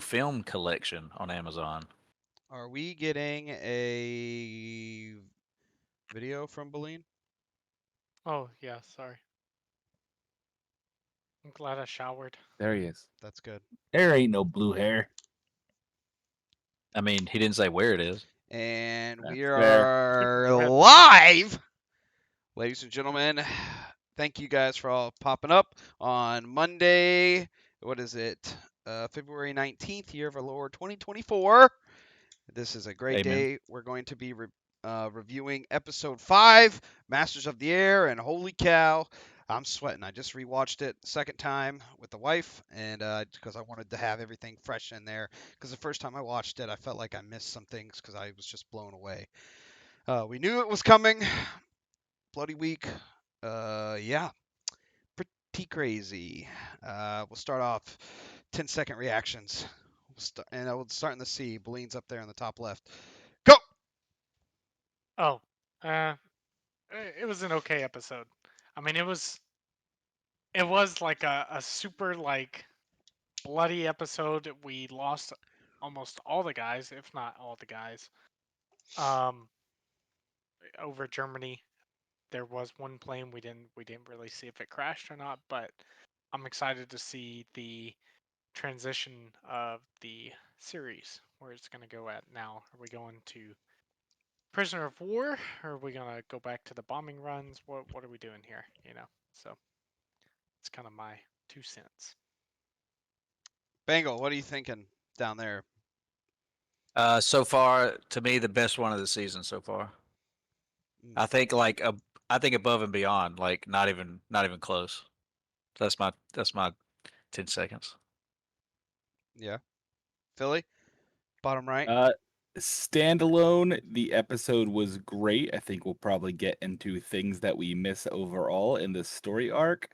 film collection on Amazon. Are we getting a video from Baleen? Oh, yeah, sorry. I'm glad I showered. There he is. That's good. There ain't no blue hair. I mean, he didn't say where it is. And we That's fair. are Red. live, ladies and gentlemen. Thank you guys for all popping up on Monday. What is it? February 19th, year of our Lord 2024. This is a great Amen. day. We're going to be reviewing episode 5, Masters of the Air, and holy cow, I'm sweating. I just rewatched it second time with the wife, and because I wanted to have everything fresh in there. Because the first time I watched it, I felt like I missed some things because I was just blown away. We knew it was coming. Bloody week. Yeah, pretty crazy. We'll start off 10-second reactions. And we'll start in the C. Bleen's up there in the top left. Go! Oh, uh, it was an okay episode. I mean, it was like a super like bloody episode. We lost almost all the guys, if not all the guys. Um, over Germany, there was one plane we didn't really see if it crashed or not, but I'm excited to see the transition of the series where it's going to go at now. Are we going to prisoner of war, or are we gonna go back to the bombing runs? What are we doing here? So it's kind of my 2 cents. Bengal, what are you thinking down there? So far, to me, the best one of the season so far. Mm. I think I think above and beyond, like not even close. That's my 10 seconds. Yeah. Philly, bottom right. Standalone, the episode was great. I think we'll probably get into things that we miss overall in the story arc,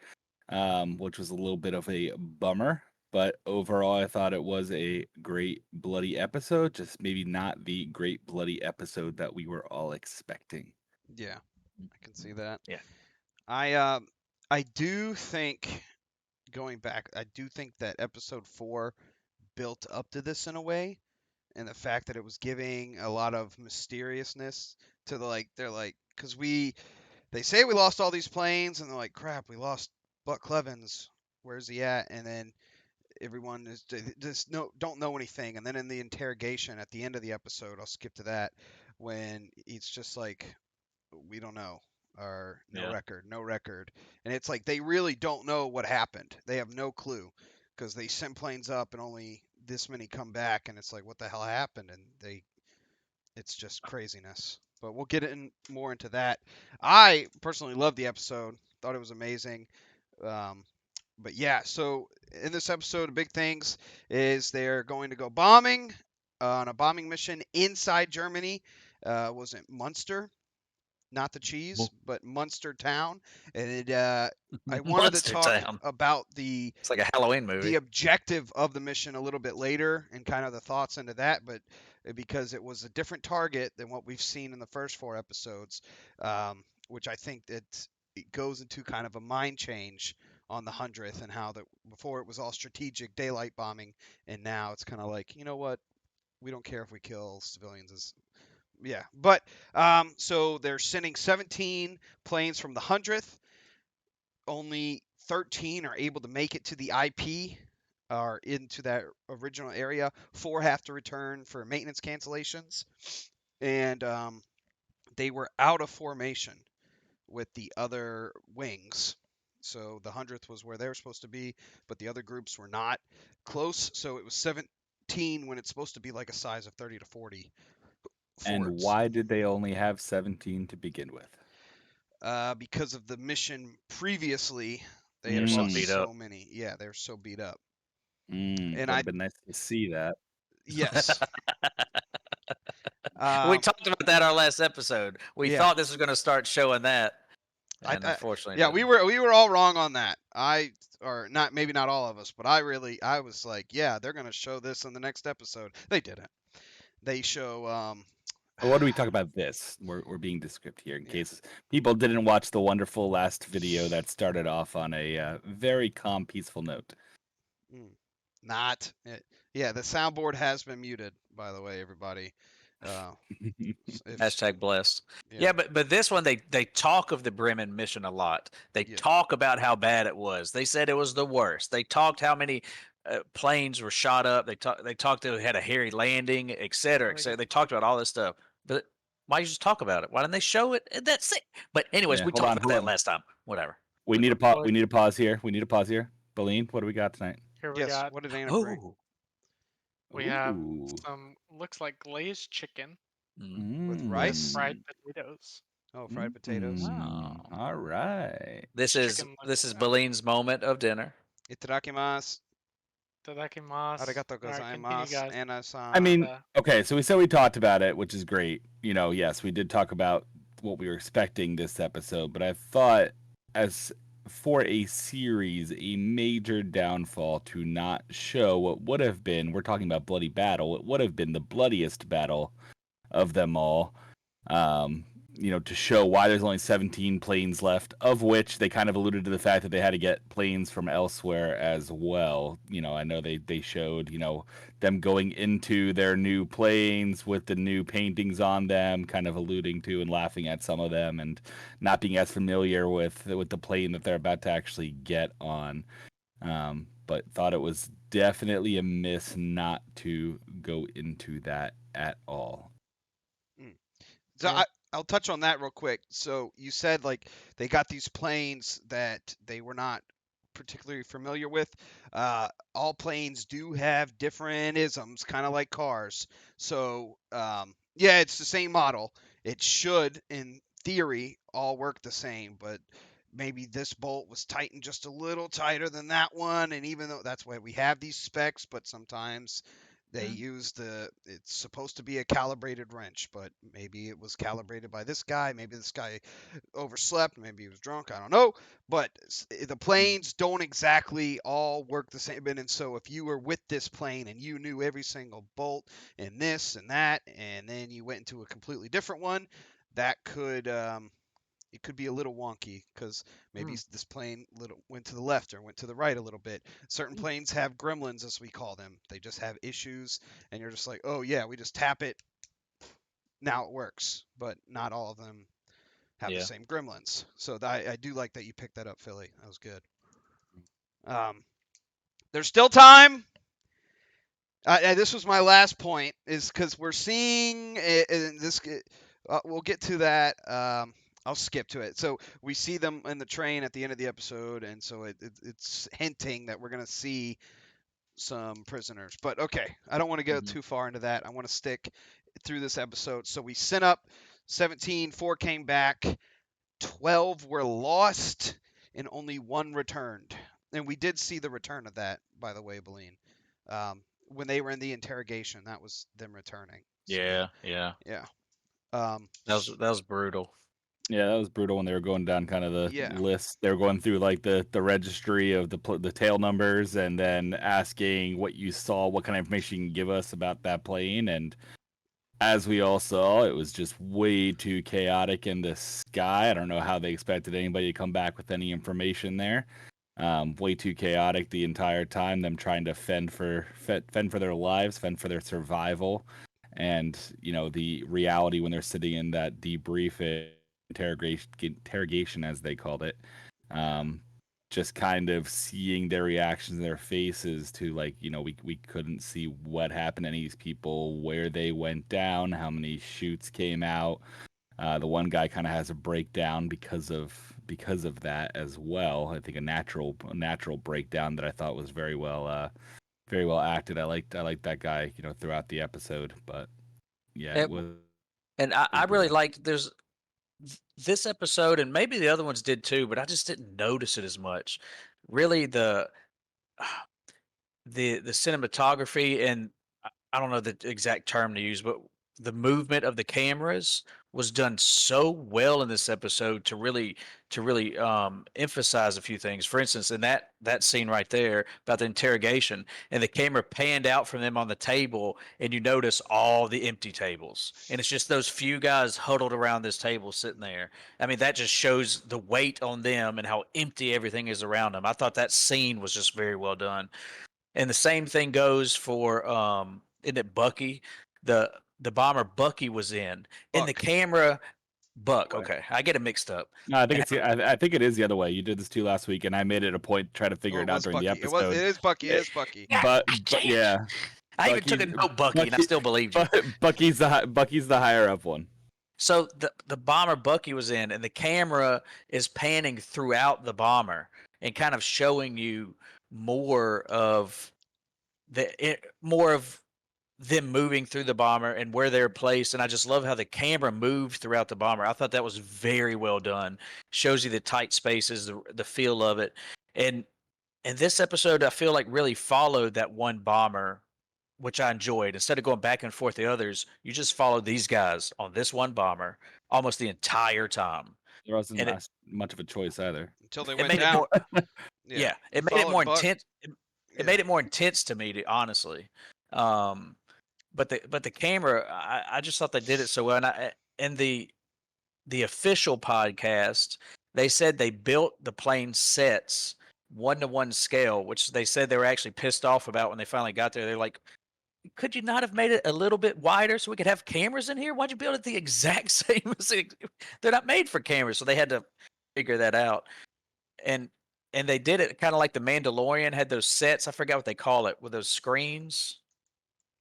which was a little bit of a bummer. But overall, I thought it was a great bloody episode, just maybe not the great bloody episode that we were all expecting. Yeah, I can see that. Yeah. I do think going back, I do think that episode 4 built up to this in a way, and the fact that it was giving a lot of mysteriousness to they're like because they say we lost all these planes, and they're like, crap, we lost Buck Clevens. Where's he at? And then everyone is just don't know anything. And then in the interrogation at the end of the episode, I'll skip to that, when it's just like, we don't know, or no Yeah. record, no record. And it's like they really don't know what happened. They have no clue because they send planes up and only this many come back, and it's like, what the hell happened? And it's just craziness. But we'll get more into that. I personally loved the episode. Thought it was amazing. Um, but yeah, so in this episode, the big things is they're going to go bombing on a bombing mission inside Germany. Was it Munster? Not the cheese, but Munster town. And I wanted to Monster talk Town. about the It's like a Halloween movie. objective of the mission a little bit later and kind of the thoughts into that, but because it was a different target than what we've seen in the first 4 episodes, which I think that it goes into kind of a mind change on the 100th, and how that before it was all strategic daylight bombing, and now it's kind of like, you know what, we don't care if we kill civilians. Yeah, but so they're sending 17 planes from the 100th. Only 13 are able to make it to the IP or into that original area. 4 have to return for maintenance cancellations, and they were out of formation with the other wings. So the 100th was where they were supposed to be, but the other groups were not close. So it was 17 when it's supposed to be like a size of 30 to 40 And forts. why did they only have 17 to begin with? Because of the mission previously, they They're had so lost beat so up. many. Yeah, they're so beat up. Would And I, have been nice to see that. yes, We um, talked about that our last episode. We yeah, thought this was going to start showing that, and I unfortunately yeah, didn't. we were all wrong on that. Or not, maybe not all of us, but I was like, yeah, they're gonna show this in the next episode. They didn't. They show, But what do we talk about this? We're being descriptive here in yeah, case people didn't watch the wonderful last video that started off on a very calm, peaceful note. mm, not. Yeah, the soundboard has been muted, by the way, everybody. If Hashtag blessed. yeah, Yeah, but this one they talk of the Bremen mission a lot. They yeah, talk about how bad it was. They said it was the worst. They talked how many planes were shot up. They talked they had a hairy landing, et cetera, et cetera. They talked about all this stuff. But why you just talk about it? Why didn't they show it? That's it. But anyways, Yeah, we hold talked on, about hold that on. last time. Whatever. We need a pause. We need a pause here. We need a pause here. Baleen, what do we got tonight? Here we yes. got What did Anna bring? Oh. we have Ooh. some looks like glazed chicken Mm. With with rice? fried potatoes. Oh, fried potatoes. Oh. All right. This This is chicken this looks is Baleen's moment of dinner. Itadakimasu. Tadakimasu. Arigatou All right, continue, gozaimasu. guys. Anna-san. I mean, Uh, okay, so we said we talked about it, which is great. You know, yes, we did talk about what we were expecting this episode, but I thought as for a series, a major downfall to not show what would have been, we're talking about bloody battle, it would have been the bloodiest battle of them all. Um, you know, to show why there's only 17 planes left, of which they kind of alluded to the fact that they had to get planes from elsewhere as well. You know, I know they showed, you know, them going into their new planes with the new paintings on them, kind of alluding to and laughing at some of them and not being as familiar with the plane that they're about to actually get on. But thought it was definitely a miss not to go into that at all. Mm. So Yeah. I'll touch on that real quick. So you said like they got these planes that they were not particularly familiar with. All planes do have different isms, kind of like cars. So yeah, it's the same model. It should, in theory, all work the same, but maybe this bolt was tightened just a little tighter than that one. And even though that's why we have these specs, but sometimes they use it's supposed to be a calibrated wrench, but maybe it was calibrated by this guy. Maybe this guy overslept. Maybe he was drunk. I don't know. But the planes don't exactly all work the same. And so if you were with this plane and you knew every single bolt and this and that, and then you went into a completely different one, that could it could be a little wonky because maybe this plane went to the left or went to the right a little bit. Certain planes have gremlins, as we call them. They just have issues, and you're just like, oh yeah, we just tap it, now it works. But not all of them have the Yeah. same gremlins. So I do like that you picked that up, Philly. That was good. There's still time. This was my last point, is because we're seeing in this. We'll get to that. I'll skip to it. So we see them in the train at the end of the episode, and so it's hinting that we're gonna see some prisoners. But okay, I don't want to go too far into that. I want to stick through this episode. So we sent up 17, 4 came back, 12 were lost, and only 1 returned. And we did see the return of that, by the way, Baleen. When they were in the interrogation, that was them returning. So Yeah, yeah. yeah. That was brutal. Yeah, that was brutal when they were going down kind of the Yeah. list. They were going through like the registry of the tail numbers and then asking what you saw, what kind of information you can give us about that plane. And as we all saw, it was just way too chaotic in the sky. I don't know how they expected anybody to come back with any information there. Way too chaotic the entire time. Them trying to fend for their lives, fend for their survival, and you know the reality when they're sitting in that debrief interrogation as they called it. Um, just kind of seeing their reactions in their faces to like, you know, we couldn't see what happened to any of these people, where they went down, how many shoots came out. The one guy kind of has a breakdown because of that as well. I think a natural breakdown that I thought was very well acted. I liked that guy, you know, throughout the episode. But yeah, it was. And I really brutal. liked this episode, and maybe the other ones did too, but I just didn't notice it as much. Really, the cinematography, and I don't know the exact term to use, but the movement of the cameras was done so well in this episode to really emphasize a few things. For instance, in that scene right there about the interrogation, and the camera panned out from them on the table, and you notice all the empty tables, and it's just those few guys huddled around this table sitting there. I mean, that just shows the weight on them and how empty everything is around them. I thought that scene was just very well done. And the same thing goes for isn't it Bucky? The bomber Bucky was in. And the Buck. camera Buck, Way. okay. I get it mixed up. No, I think And it's I think it is the other way. You did this too last week, and I made it a point to try to figure Oh, it it out was during the Bucky. It episode. is Bucky. It Eh, is Bucky. but yeah, I even took a note Bucky and I still believed you. Bucky's the higher up one. So the bomber Bucky was in, and the camera is panning throughout the bomber and kind of showing you more of more of them moving through the bomber and where they're placed. And I just love how the camera moved throughout the bomber. I thought that was very well done. Shows you the tight spaces, the feel of it, and this episode I feel like really followed that one bomber, which I enjoyed. Instead of going back and forth the others, you just followed these guys on this one bomber almost the entire time. There wasn't And it, much of a choice either. Until they it went made it down. more Yeah. You it made it followed more Buck. intense. It made it more intense to me, honestly. Um, but the camera, I just thought they did it so well. And the official podcast, they said they built the plane sets 1-to-1 scale, which they said they were actually pissed off about when they finally got there. They're like, could you not have made it a little bit wider so we could have cameras in here? Why'd you build it the exact same? They're not made for cameras, so they had to figure that out. And they did it kind of like the Mandalorian had those sets. I forgot what they call it with those screens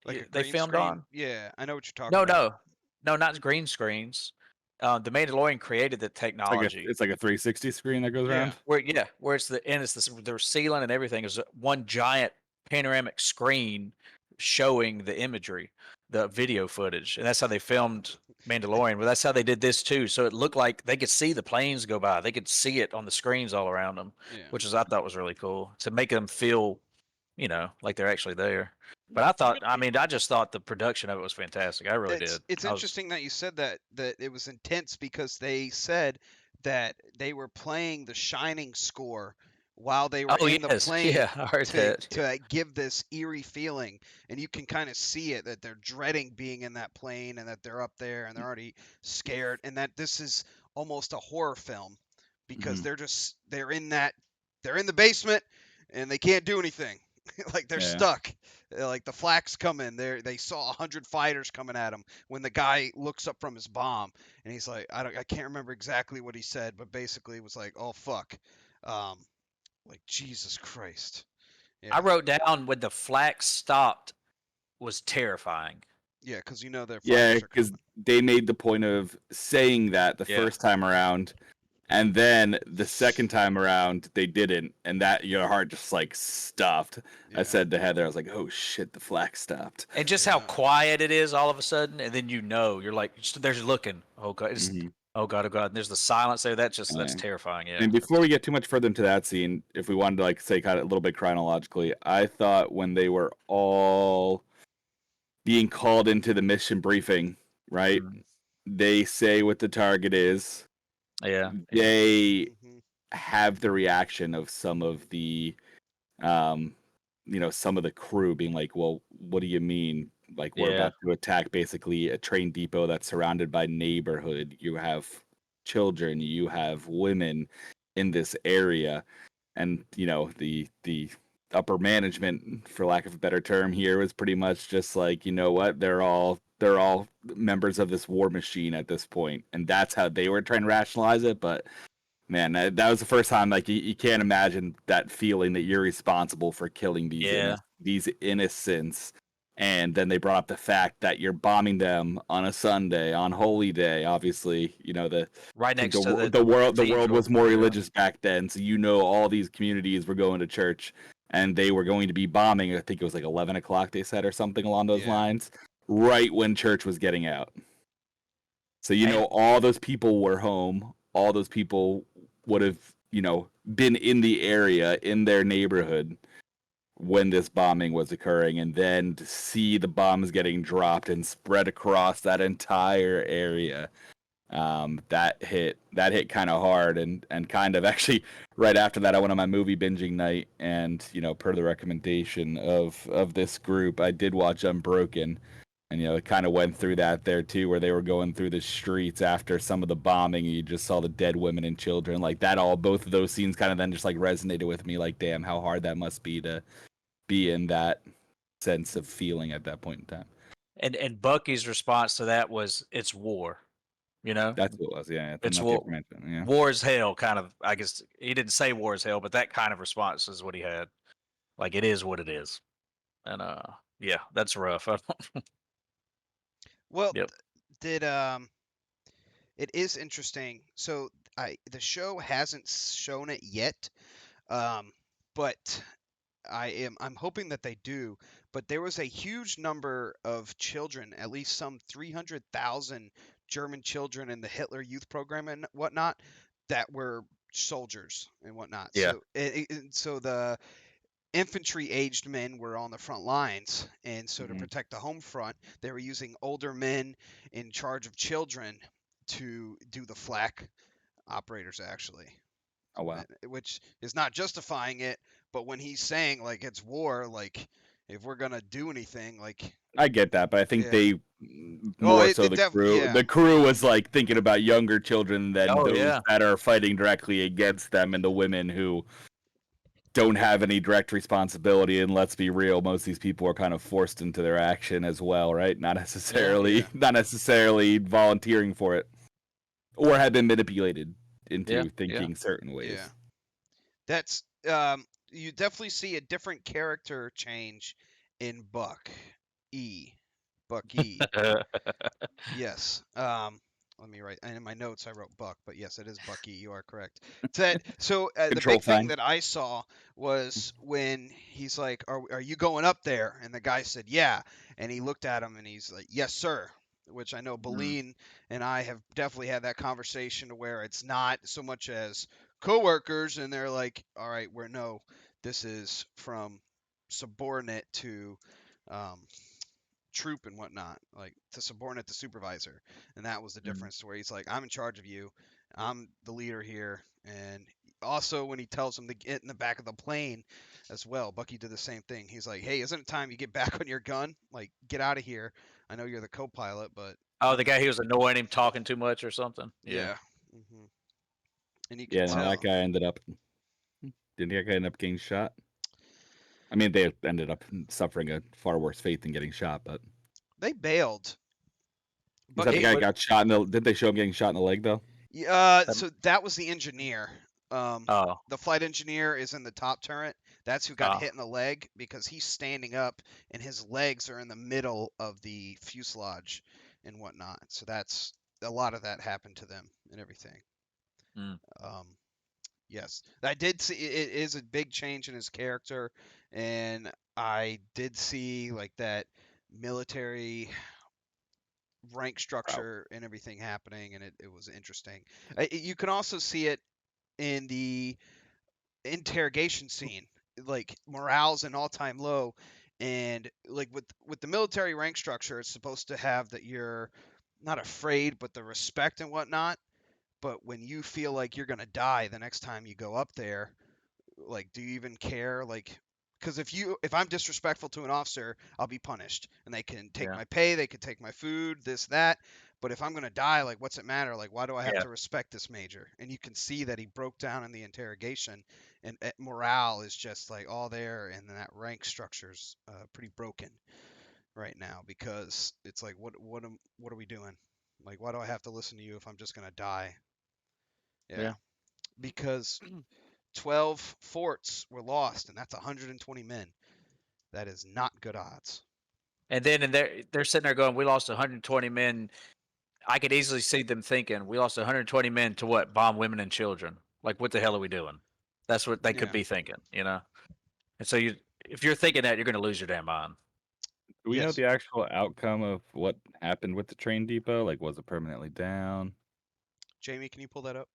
Like a they green filmed screen. on. Yeah, I know what you're talking No, about. no, not green screens. The Mandalorian created the technology. It's like a 360 screen that goes around. Where it's the ceiling and everything is one giant panoramic screen showing the imagery, the video footage, and that's how they filmed Mandalorian. But that's how they did this too. So it looked like they could see the planes go by. They could see it on the screens all around them, Yeah. which I thought was really cool to make them feel, like they're actually there. But I just thought the production of it was fantastic. I really did. It's interesting that you said that it was intense because they said that they were playing the Shining score while they were in the plane yeah, I heard that. to give this eerie feeling, and you can kind of see it that they're dreading being in that plane and that they're up there and they're already scared, and that this is almost a horror film because they're in the basement and they can't do anything. Like they're stuck. Like the flak's coming. They saw 100 fighters coming at him when the guy looks up from his bomb, and he's like, I can't remember exactly what he said, but basically it was like, oh fuck, like Jesus Christ. Yeah. I wrote down when the flak stopped was terrifying. Yeah, because they're because they made the point of saying that the first time around. And then the second time around, they didn't, and that your heart just like stopped. Yeah. I said to Heather, I was like, "Oh shit, the flak stopped." And just how quiet it is all of a sudden, and then you're like, there's looking. Oh god, oh god, oh god. And there's the silence there. That's terrifying. Yeah. And before we get too much further into that scene, if we wanted to like say kind of a little bit chronologically, I thought when they were all being called into the mission briefing, right? They say what the target is. Yeah. They have the reaction of some of the some of the crew being like, well, what do you mean? Like we're about to attack basically a train depot that's surrounded by neighborhood. You have children, you have women in this area. And the upper management, for lack of a better term here, was pretty much just like, you know what, they're all members of this war machine at this point, and that's how they were trying to rationalize it. But man, that was the first time like you can't imagine that feeling that you're responsible for killing these innocents. And then they brought up the fact that you're bombing them on a Sunday, on Holy Day. Obviously, the right next to the world was more religious back then, so all these communities were going to church, and they were going to be bombing. I think it was like 11 o'clock. They said, or something along those lines, right when church was getting out. So all those people were home. All those people would have been in the area, in their neighborhood, when this bombing was occurring, and then to see the bombs getting dropped and spread across that entire area, that hit kind of hard. And kind of actually right after that, I went on my movie binging night, and per the recommendation of this group, I did watch Unbroken, and it kind of went through that there too, where they were going through the streets after some of the bombing, and you just saw the dead women and children, like that. Both of those scenes kind of then just like resonated with me, like, damn, how hard that must be to be in that sense of feeling at that point in time. And Bucky's response to that was, "It's war," you know? That's what it was. Yeah, It's not the war. information. Yeah, War is hell, kind of. I guess he didn't say war is hell, but that kind of response is what he had. Like, it is what it is. And yeah, that's rough. Well, Yep. did it is interesting. So the show hasn't shown it yet, but I'm hoping that they do. But there was a huge number of children, at least some 300,000 German children in the Hitler Youth Program and whatnot, that were soldiers and whatnot. Yeah. So the infantry aged men were on the front lines, and so to Mhm. protect the home front, they were using older men in charge of children to do the flak operators, actually. Oh wow. Which is not justifying it, but when he's saying like it's war, like if we're gonna do anything, like I get that, but I think yeah. they Oh, more it, so it the definitely, crew. yeah, The crew was like thinking about younger children than Oh, those yeah. that are fighting directly against them, and the women who don't have any direct responsibility. And let's be real, most of these people are kind of forced into their action as well, right? Not necessarily, Yeah. not necessarily volunteering for it, or have been manipulated into Yeah. thinking certain ways. yeah. That's you definitely see a different character change in Bucky. Yes. Let me write. And in my notes, I wrote Buck, but yes, it is Bucky. You are correct. The Control big thing thing. that I saw was when he's like, "Are you going up there?" And the guy said, "Yeah." And he looked at him and he's like, "Yes, sir." Which I know Mm. Baleen and I have definitely had that conversation to where it's not so much as coworkers, and they're like, "All right, this is from subordinate to." Um, Troop and whatnot, like to subordinate the supervisor. And that was the Mm. difference to where he's like, I'm in charge of you. I'm the leader here. And also when he tells him to get in the back of the plane as well, Bucky did the same thing. He's like, hey, isn't it time you get back on your gun? Like, get out of here. I know you're the co-pilot, but Oh, the guy who was annoying him, talking too much or something. Yeah. yeah. hmm And you could Yeah, and tell. that guy ended up. Didn't that guy end up getting shot? I mean, they ended up suffering a far worse fate than getting shot, but They bailed. is But that the guy But got shot in the? Did they show him getting shot in the leg though? so that was the engineer. oh, The flight engineer is in the top turret. That's who got hit in the leg because he's standing up and his legs are in the middle of the fuselage and whatnot. So that's a lot of that happened to them and everything. Mm. Yes, I did see it is a big change in his character, and I did see like that military rank structure and everything happening, and it was interesting. You can also see it in the interrogation scene. Like morale's an all-time low, and like with the military rank structure, it's supposed to have that you're not afraid, but the respect and whatnot. But when you feel like you're gonna die the next time you go up there, like, do you even care? Like, because if I'm disrespectful to an officer, I'll be punished, and they can take Yeah. my pay, they can take my food, this that. But if I'm gonna die, like, what's it matter? Like, why do I have Yeah. to respect this major? And you can see that he broke down in the interrogation, and morale is just like all there, and that rank structure's pretty broken right now because it's like, what are we doing? Like, why do I have to listen to you if I'm just gonna die? Yeah. Because 12 forts were lost, and that's 120 men. That is not good odds. And then they're sitting there going, "We lost 120 men." I could easily see them thinking, "We lost 120 men to what? Bomb women and children. Like, what the hell are we doing?" That's what they could Yeah. be thinking, you know. And so if you're thinking that, you're going to lose your damn mind. Do we know Yes. the actual outcome of what happened with the train depot? Like, was it permanently down? Jamie, can you pull that up?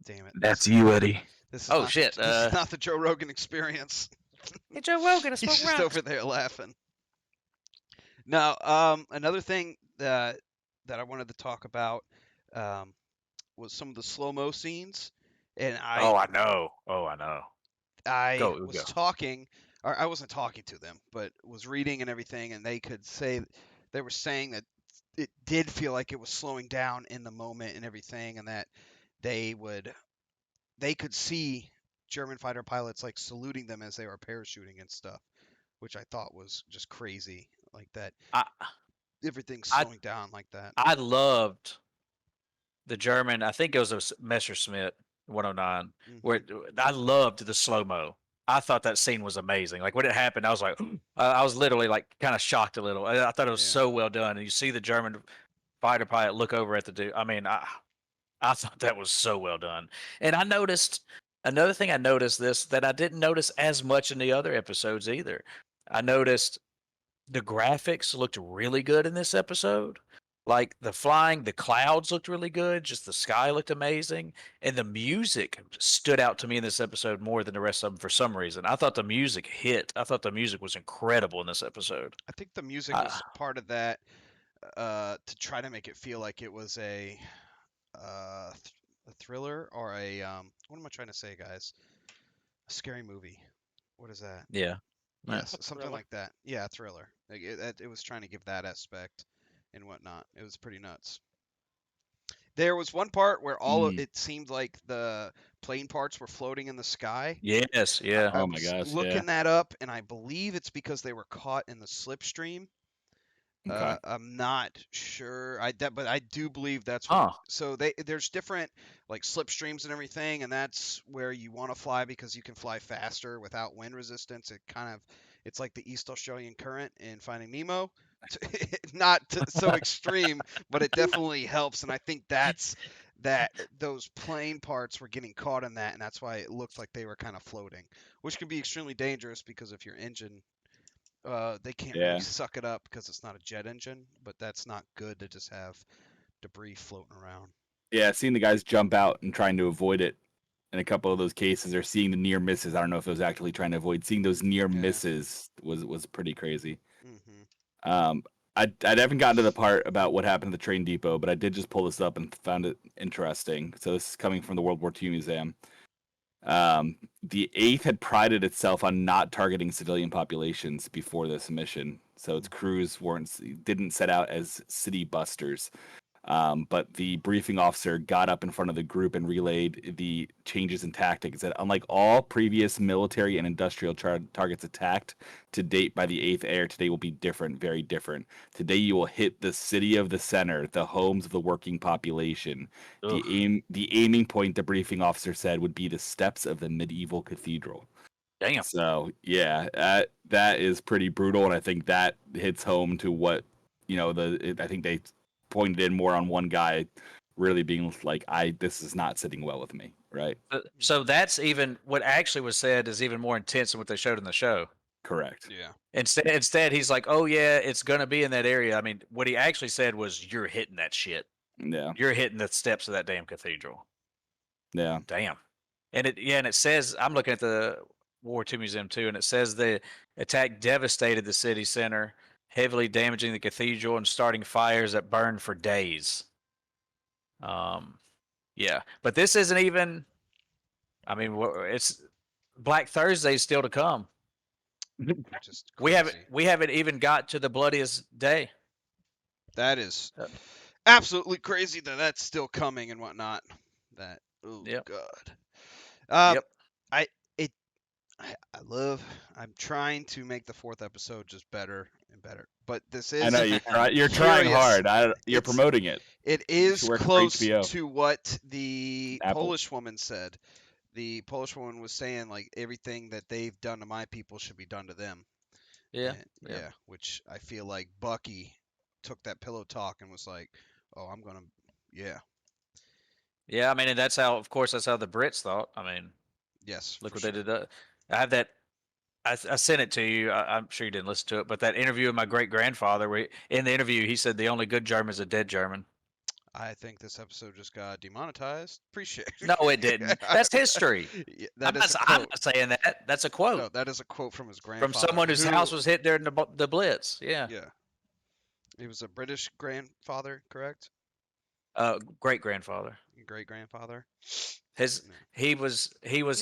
Damn it. That's you, Eddie. This is Oh not shit. this is not the Joe Rogan experience. Hey, Joe Rogan, I He's smoke just rocks. over there laughing. Now, another thing that I wanted to talk about was some of the slow-mo scenes, and Oh, I know. Oh, I know. I Go, was go. talking, or I wasn't talking to them, but was reading and everything, and they were saying that it did feel like it was slowing down in the moment and everything, and that they could see German fighter pilots like saluting them as they were parachuting and stuff, which I thought was just crazy. Like that, I everything's I slowing down like that. I loved the German. I think it was a Messerschmitt 109. Where Hmm. I loved the slow mo. I thought that scene was amazing. Like when it happened, I was like, I was literally like kind of shocked a little. I thought it was Yeah. so well done. And you see the German fighter pilot look over at the dude. I mean, I thought that was so well done. And I noticed another thing. I noticed this that I didn't notice as much in the other episodes either. I noticed the graphics looked really good in this episode. Like the flying, the clouds looked really good. Just the sky looked amazing, and the music stood out to me in this episode more than the rest of them for some reason. I thought the music hit. I thought the music was incredible in this episode. I think the music Uh, was part of that to try to make it feel like it was a thriller or a what am I trying to say, guys? A scary movie. What is that? yeah, yeah, Yes, A something thriller. like that. Yeah, a thriller. Like it was trying to give that aspect and whatnot. It was pretty nuts. There was one part where Mm. it seemed like the plane parts were floating in the sky. yes, yeah. I Oh my was gosh, yeah. looking that up, and I believe it's because they were caught in the slipstream. Okay. I'm not sure. But I do believe that's what. Huh. So there's different like slipstreams and everything, and that's where you want to fly because you can fly faster without wind resistance. It's like the East Australian Current in Finding Nemo. So extreme, but it definitely helps, and I think that those plane parts were getting caught in that, and that's why it looked like they were kind of floating, which can be extremely dangerous because if your engine they can't really Yeah. suck it up because it's not a jet engine, but that's not good to just have debris floating around. Yeah, seeing the guys jump out and trying to avoid it in a couple of those cases, or seeing the near misses. I don't know if it was actually trying to avoid. Seeing those near Yeah. misses was pretty crazy. Hmm. Um, I haven't gotten to the part about what happened at the train depot, but I did just pull this up and found it interesting. So this is coming from the World War II Museum. The 8th had prided itself on not targeting civilian populations before this mission, so its crews didn't set out as city busters. But the briefing officer got up in front of the group and relayed the changes in tactics. That unlike all previous military and industrial targets attacked to date by the 8th Air, today will be different, very different. Today you will hit the city of the center, the homes of the working population. Ugh. The aiming point, the briefing officer said, would be the steps of the medieval cathedral. Damn. So yeah, that is pretty brutal, and I think that hits home to what I think they pointed in more on one guy really being like, this is not sitting well with me, right? So that's even what actually was said is even more intense than what they showed in the show. Correct. Yeah. Instead, he's like, "Oh yeah, it's gonna be in that area." I mean, what he actually said was, "You're hitting that shit. Yeah. You're hitting the steps of that damn cathedral." Yeah. Damn. And it says I'm looking at the World War II Museum too, and it says the attack devastated the city center, heavily damaging the cathedral and starting fires that burned for days. Yeah, but this isn't even. I mean, it's Black Thursday is still to come. Which is We crazy. haven't even got to the bloodiest day. That is Uh, absolutely crazy that that's still coming and whatnot. That oh Yep. god. Yep. I it I love. I'm trying to make the 4th episode just better and better, but this I is know you're trying curious. hard. You're It's- promoting it. It You is should work for close HBO. to what the Apple. Polish woman said. The Polish woman was saying like everything that they've done to my people should be done to them. Yeah. And, yeah, which I feel like Bucky took that pillow talk and was like, "Oh, I'm gonna, yeah, Yeah. I mean, and that's how, of course, that's how the Brits thought. I mean, yes, look for what sure." they did. I have that. I sent it to you. I'm sure you didn't listen to it, but that interview with my great grandfather, where in the interview he said the only good German is a dead German. I think this episode just got demonetized. Appreciate it. No, it didn't. That's history. Yeah, I'm that is a I'm quote. not saying that. That's a quote No, that is a quote from his from grandfather. someone whose house was hit during the Blitz. Yeah. Yeah, he was a British grandfather, correct? Great grandfather. Great grandfather. His he was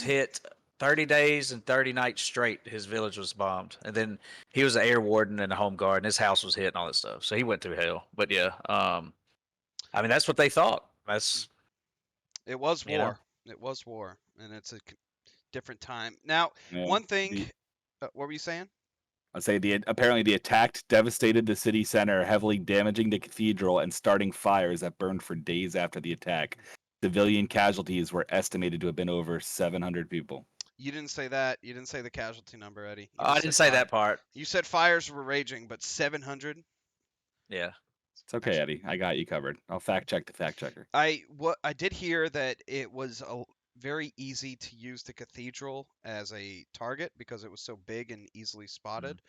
hit 30 days and 30 nights straight. His village was bombed, and then he was an air warden and a home guard, and his house was hit and all that stuff. So he went through hell. But yeah, I mean that's what they thought. That's It was you know. war. It was war, and it's different time. Now, Yeah. one thing, what were you saying? I'll say apparently the attack devastated the city center, heavily damaging the cathedral and starting fires that burned for days after the attack. Civilian casualties were estimated to have been over 700 people. You didn't say that. You didn't say the casualty number, Eddie. You I just didn't said say that part. You said fires were raging, but 700. Yeah. It's okay, Eddie. I got you covered. I'll fact check the fact checker. I did hear that it was very easy to use the cathedral as a target because it was so big and easily spotted.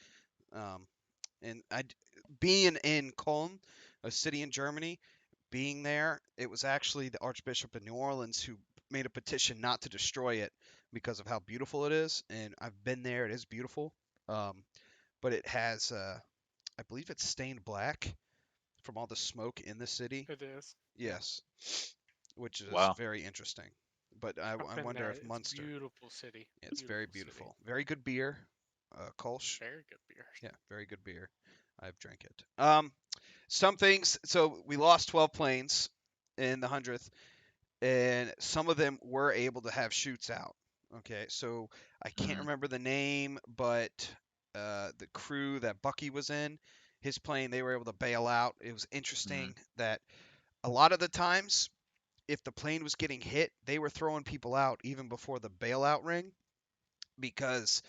And being in Cologne, a city in Germany, being there, it was actually the Archbishop of New Orleans who made a petition not to destroy it because of how beautiful it is. And I've been there; it is beautiful, but it has, I believe, it's stained black from all the smoke in the city. It is. Yes, which is Wow. very interesting. But I I've been wonder there. if It's Munster. a beautiful city. It's very city. beautiful. Very good beer. Kolsch. Very good beer. Yeah, very good beer. I've drank it. Some things. So we lost 12 planes in the 100th, and some of them were able to have shoots out. Okay, so I can't Mhm. remember the name, but the crew that Bucky was in, his plane, they were able to bail out. It was interesting that a lot of the times, if the plane was getting hit, they were throwing people out even before the bailout ring because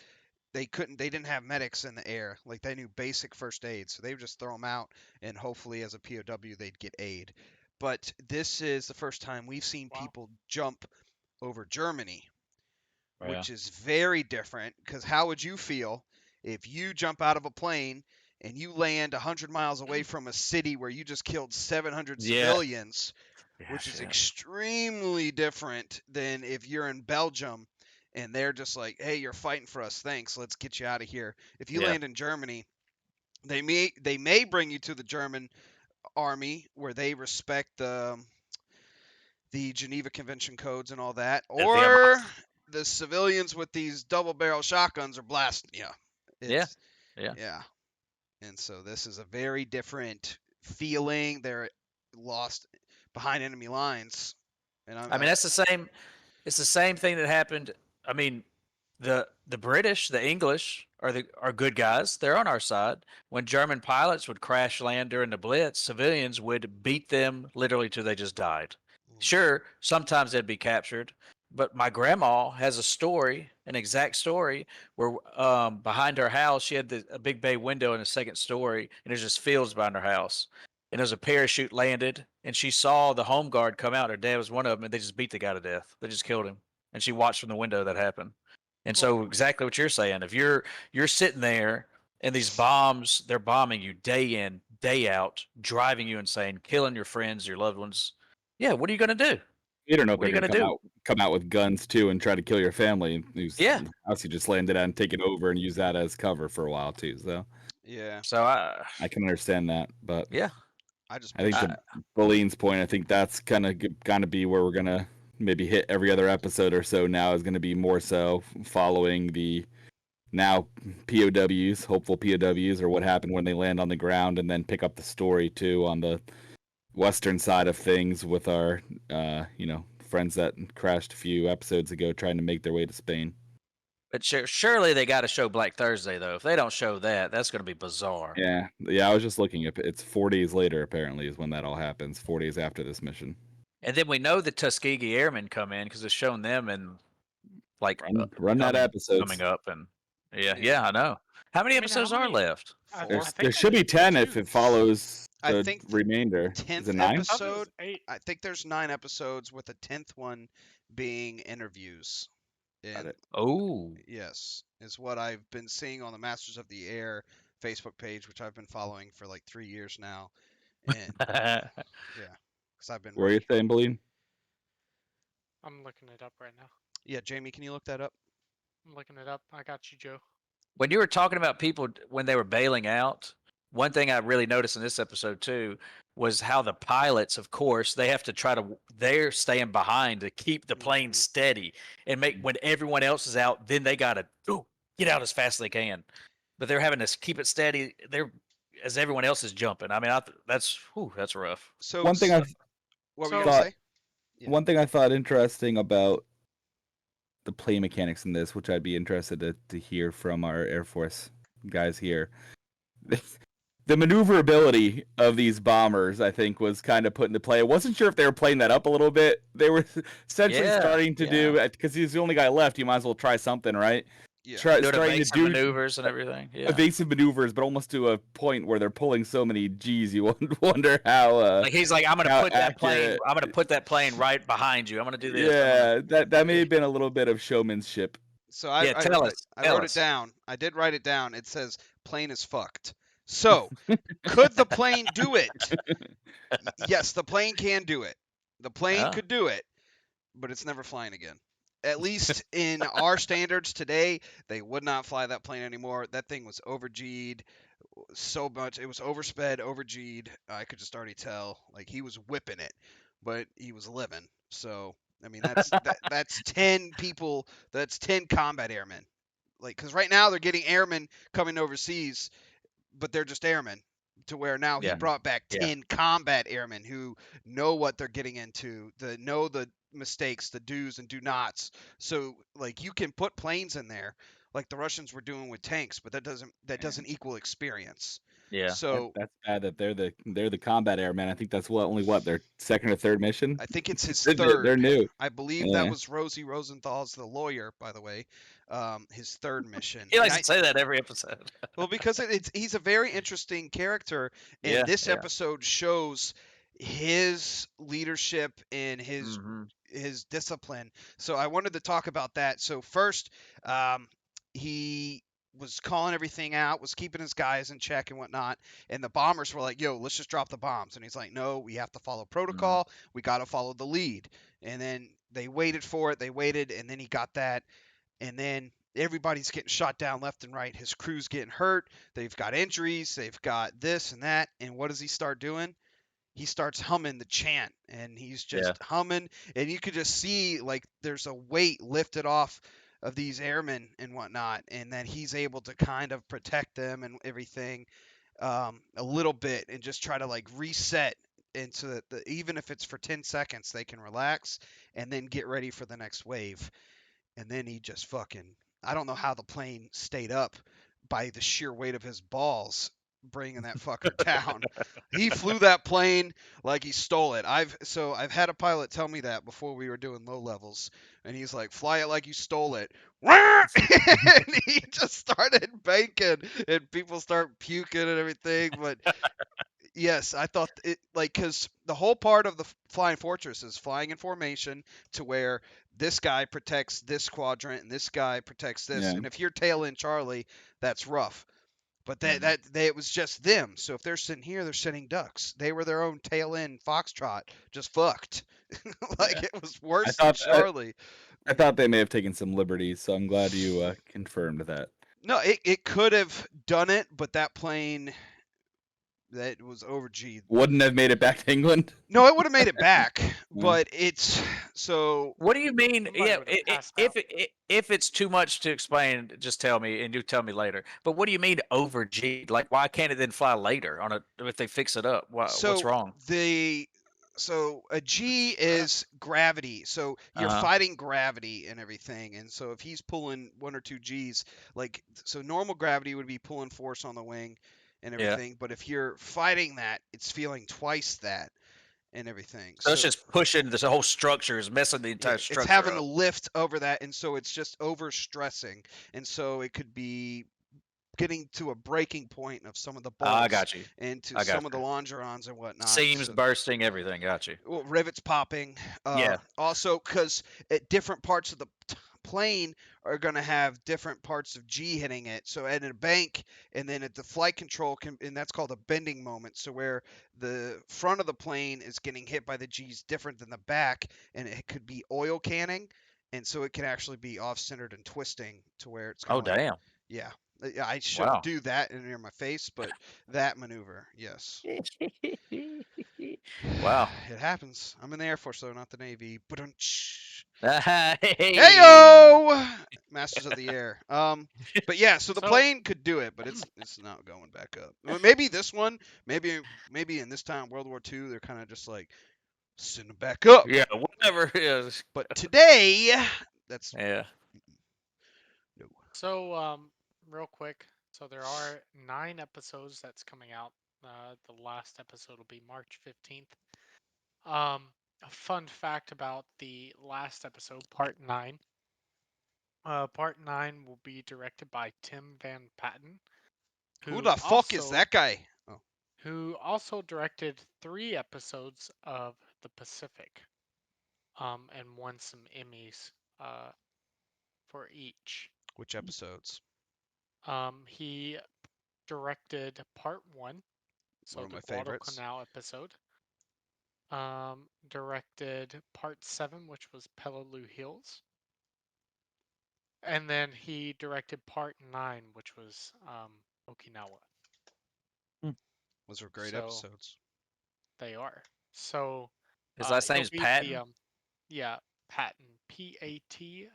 they didn't have medics in the air. Like they knew basic first aid, so they would just throw them out and hopefully as a POW they'd get aid. But this is the first time we've seen Wow. people jump over Germany, Yeah. which is very different because how would you feel if you jump out of a plane and you land 100 miles away from a city where you just killed 700 Yeah. civilians, Yeah, which is shit. extremely different than if you're in Belgium and they're just like, "Hey, you're fighting for us. Thanks. Let's get you out of here." If you Yeah. land in Germany, they may bring you to the German army where they respect the Geneva Convention codes and all that, The or the civilians with these double barrel shotguns are blasting you. Yeah. It's, Yeah. yeah. And so this is a very different feeling. They're lost behind enemy lines. And I mean, that's the same. It's the same thing that happened. I mean, the British, the English are good guys. They're on our side. When German pilots would crash land during the Blitz, civilians would beat them literally till they just died. Sure, sometimes they'd be captured, but my grandma has a story, an exact story, where behind her house she had a big bay window in the second story, and there's just fields behind her house. And there's a parachute landed, and she saw the home guard come out. Her dad was one of them, and they just beat the guy to death. They just killed him, and she watched from the window that happen. And so exactly what you're saying, if you're sitting there and these bombs, they're bombing you day in, day out, driving you insane, killing your friends, your loved ones. Yeah, what are you gonna do? You don't know if What are they're you gonna gonna do? come out with guns too and try to kill your family. Whose Yeah. house you just landed at and take it over and use that as cover for a while too. So yeah, So I can understand that, but yeah, I just I think picture to Balene's point, I think that's kind of gonna be where we're gonna maybe hit every other episode or so. Now is gonna be more so following the now POWs, hopeful POWs, or what happened when they land on the ground, and then pick up the story too on the western side of things with our friends that crashed a few episodes ago trying to make their way to Spain. but surely they got to show Black Thursday though. If they don't show that, that's gonna be bizarre. Yeah, I was just looking. It's 4 days later apparently is when that all happens. 4 days after this mission. And then we know the Tuskegee Airmen come in because it's shown them in like Run that coming episodes. up, and Yeah. yeah, I know. How many I mean, episodes how are many- left? I Four? think There should only be 10 if two. it follows I the think the remainder. 10th Is it 9? I thought it was episode. 8. I think there's 9 episodes with the 10th one being interviews. Got And it. Oh, yes, is what I've been seeing on the Masters of the Air Facebook page, which I've been following for like 3 years now. And yeah, because I've been Were you saying, Baleen? I'm looking it up right now. Yeah, Jamie, can you look that up? I'm looking it up. I got you, Joe. when you were talking about people when they were bailing out, one thing I really noticed in this episode too was how the pilots, of course, they have to they're staying behind to keep the plane Mhm. steady and make when everyone else is out, then they gotta get out as fast as they can. But they're having to keep it steady. They're as everyone else is jumping. I mean, that's rough. So One thing I what were So- you gonna say? Yeah. One thing I thought interesting about the play mechanics in this, which I'd be interested to hear from our Air Force guys here. The maneuverability of these bombers, I think, was kind of put into play. I wasn't sure if they were playing that up a little bit. They were essentially starting to do, because he's the only guy left, you might as well try something, right? Yeah. Doing Starting to evasive do maneuvers and everything. Yeah. evasive maneuvers, but almost to a point where they're pulling so many G's, you wonder how. Like he's like, I'm gonna how put that plane. accurate- I'm gonna put that plane right behind you. I'm gonna do this. Yeah, that may have been a little bit of showmanship. So Yeah, tell us. I Tell wrote us. it down. I did write it down. It says plane is fucked. So, could the plane do it? Yes, the plane can do it. The plane Oh. could do it, but it's never flying again. At least in our standards today, they would not fly that plane anymore. That thing was over-G'd so much. It was oversped, over-G'd. I could just already tell. Like, he was whipping it, but he was living. So, I mean, that's 10 people. That's 10 combat airmen. Like, because right now they're getting airmen coming overseas, but they're just airmen. To where now he Yeah. brought back Yeah. 10 combat airmen who know what they're getting into, know the mistakes, the do's and do nots. So like you can put planes in there, like the Russians were doing with tanks, but that doesn't equal experience. Yeah. So That's bad that they're the combat airmen. I think that's only their second or third mission. I think it's his They're third. new. I believe that was Rosie Rosenthal's, the lawyer, by the way. His third mission. He likes to say that every episode. Well, because he's a very interesting character, and Yeah, this yeah. episode shows his leadership and his Mhm. his discipline. So I wanted to talk about that. So first, he was calling everything out, was keeping his guys in check and whatnot, and the bombers were like, "Yo, let's just drop the bombs," and he's like, "No, we have to follow protocol. We got to follow the lead." And then they waited for it. They waited, and then he got that, and then everybody's getting shot down left and right. His crew's getting hurt. They've got injuries. They've got this and that. And what does he start doing? He starts humming the chant, and he's just humming. And you could just see like there's a weight lifted off of these airmen and whatnot, and that he's able to kind of protect them and everything a little bit, and just try to like reset into the even if it's for 10 seconds, they can relax and then get ready for the next wave. And then he just fucking, I don't know how the plane stayed up by the sheer weight of his balls bringing that fucker down. He flew that plane like he stole it. I've had a pilot tell me that before we were doing low levels, and he's like, "Fly it like you stole it." And he just started banking, and people start puking and everything. But yes, I thought it like because the whole part of the Flying Fortress is flying in formation to where this guy protects this quadrant and this guy protects this. Yeah. And if you're tail end Charlie, that's rough. But it was just them. So if they're sitting here, they're sitting ducks. They were their own tail end foxtrot, just fucked. Like it was worse than Charlie. I thought they may have taken some liberties, so I'm glad you confirmed that. No, it could have done it, but that plane that was over G. Wouldn't have made it back to England. No, it would have made it back, but it's so. What do you mean? Somebody Yeah, would've passed out. if it's too much to explain, just tell me, and you tell me later. But what do you mean over G? Like, why can't it then fly later on if they fix it up? What's wrong? So a G is gravity. So you're Uh-huh. fighting gravity and everything. And so if he's pulling 1 or 2 G's, like so normal gravity would be pulling force on the wing and Yeah. everything. But if you're fighting that, it's feeling twice that and everything. So it's just pushing this whole structure, is messing the entire structure it's having up. to lift over that, and so it's just over stressing, and so it could be getting to a breaking point of some of the bolts. I got you. And to I got some of the longerons and whatnot. Seams so, bursting, everything. Got you. well, rivets popping. Yeah. Also, because at different parts of the plane are going to have different parts of G hitting it. So at a bank, and then at the flight control, and that's called a bending moment. So where the front of the plane is getting hit by the G's different than the back, and it could be oil canning, and so it can actually be off-centered and twisting to where it's kind Oh, of like, damn. yeah. I shouldn't Wow. do that near my face, but that maneuver, yes. Wow. It happens. I'm in the Air Force, though, not the Navy. Hey. Heyo! Masters of the Air. But yeah, so the plane could do it, but it's not going back up. Well, maybe this one, maybe in this time World War II, they're kind of just like send them back up. Yeah, whatever it is. But today, that's Yeah. So, real quick, so there are 9 episodes that's coming out. The last episode will be March 15th. A fun fact about the last episode, Part 9. Part 9 will be directed by Tim Van Patten, Who who the fuck is also that guy? Oh, who also directed 3 episodes of The Pacific, and won some Emmys uh, for each. which episodes? He directed Part 1, One so of the my favorites. Guadalcanal episode. Directed Part 7, which was Peleliu Hills. And then he directed Part 9, which was Okinawa. Those were great So episodes. they are. So His last he'll name's be the Patton. yeah, Patton, Patten.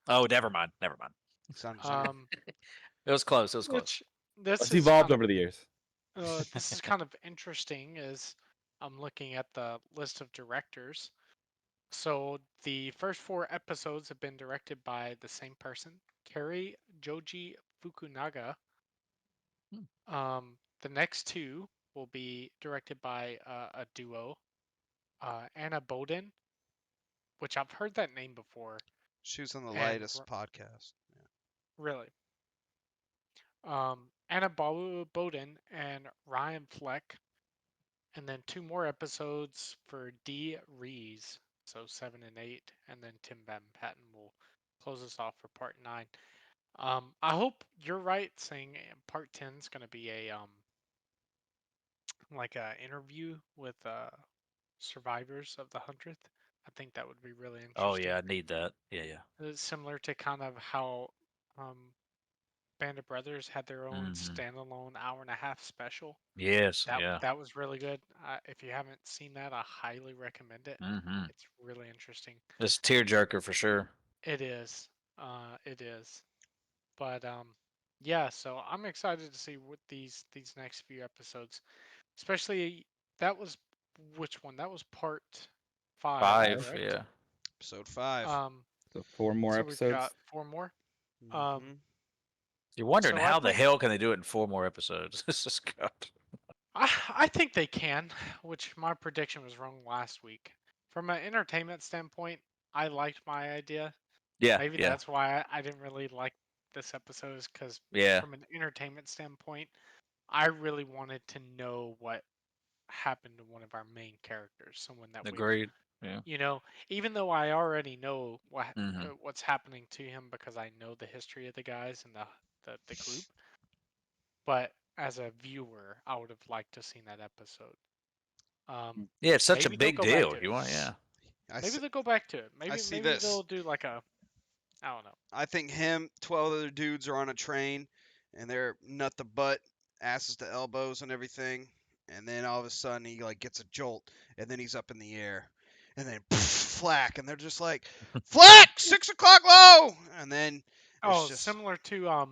Oh, never mind. Never mind. Sounds German. It was close. It was close. Which this It's is evolved kind of over the years. this is kind of interesting as I'm looking at the list of directors. So the first 4 episodes have been directed by the same person, Kari Joji Fukunaga. The next 2 will be directed by a duo, Anna Boden, which I've heard that name before. She was on the And latest podcast. Yeah. really, Anna Boden and Ryan Fleck, and then 2 more episodes for D. Rees, so 7 and 8, and then Tim Van Patten will close us off for Part 9. I hope you're right saying Part 10 is going to be a like a interview with survivors of the 100th. I think that would be really Oh interesting. yeah, I need that. Yeah, yeah. It's similar to kind of how um, Band of Brothers had their own Hmm. standalone hour-and-a-half special. Yes. That Yeah. that was really good. If you haven't seen that, I highly recommend it. Hmm. It's really interesting. It's a tearjerker for sure. It is. It is. But yeah. So I'm excited to see what these next few episodes, especially that was which one? That was part 5, 5. correct? Yeah. Episode 5. So 4 more So we've episodes. got 4 more. Mhm. You're wondering So I how the think hell can they do it in 4 more episodes? This is God. I think they can, which my prediction was wrong last week. From an entertainment standpoint, I liked my idea. Yeah. Maybe Yeah. that's why I didn't really like this episode, is because Yeah. from an entertainment standpoint, I really wanted to know what happened to one of our main characters, someone that we've, Agreed. Yeah. even though I already know Hmm. what's happening to him because I know the history of the guys and the group, but as a viewer, I would have liked to seen that episode. Yeah. It's such a Maybe they'll big go back deal. to it. You want? Yeah. Maybe they'll go back to it. I Maybe see maybe this. they'll do like a, I don't know. I think him, 12 other dudes are on a train, and they're nut the butt, asses to elbows and everything. And then all of a sudden he like gets a jolt, and then he's up in the air, and then flack, and they're just like, flack, 6 o'clock low, and then it's Oh, just similar to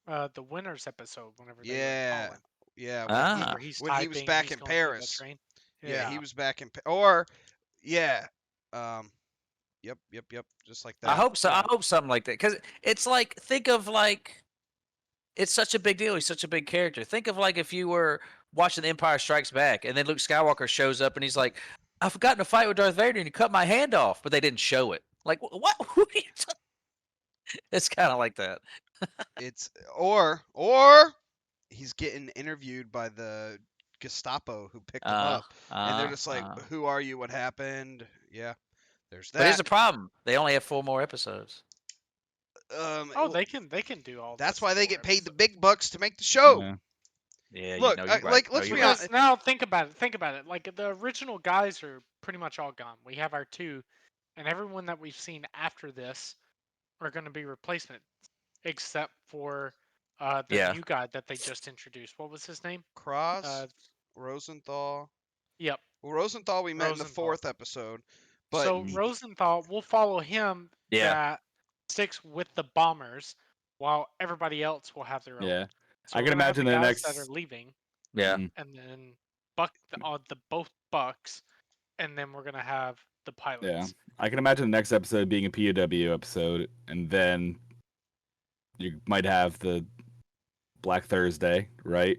the winners episode whenever they were in yeah, Holland, yeah. Ah. where he's When he was typing, back he's in going through the Paris, train. yeah, he Yeah. was back in or yeah, yep, just like I that. hope so. I Yeah. hope something like that, because it's like, think of like, it's such a big deal. He's such a big character. Think of like if you were watching The Empire Strikes Back, and then Luke Skywalker shows up and he's like, "I've forgotten to fight with Darth Vader, and he cut my hand off," but they didn't show it. Like what? Who are you it's kind of like that. It's or he's getting interviewed by the Gestapo who picked him up, and they're just like, "Who are you? What happened?" Yeah, there's But here's that. the problem: they only have 4 more episodes. Oh, they can do all. That's this why in they 4 get paid the episodes. big bucks to make the show. Yeah. Yeah, Look, you're right. like, No, let's you're be right. honest. Because now think about it. Think about it. Like the original guys are pretty much all gone. We have our 2, and everyone that we've seen after this are going to be replacements, except for the Yeah. new guy that they just introduced. What was his name? Cross, Rosenthal. Yep, Well, Rosenthal we met in the Rosenthal. 4th episode, but So Rosenthal, we'll follow him. Yeah. That sticks with the bombers, while everybody else will have their own. Yeah. So I we're can gonna have imagine the the guys next. that are leaving, Yeah. Mhm. and then both Bucks, and then we're gonna have the pilots. Yeah. I can imagine the next episode being a POW episode, and then you might have the Black Thursday, right?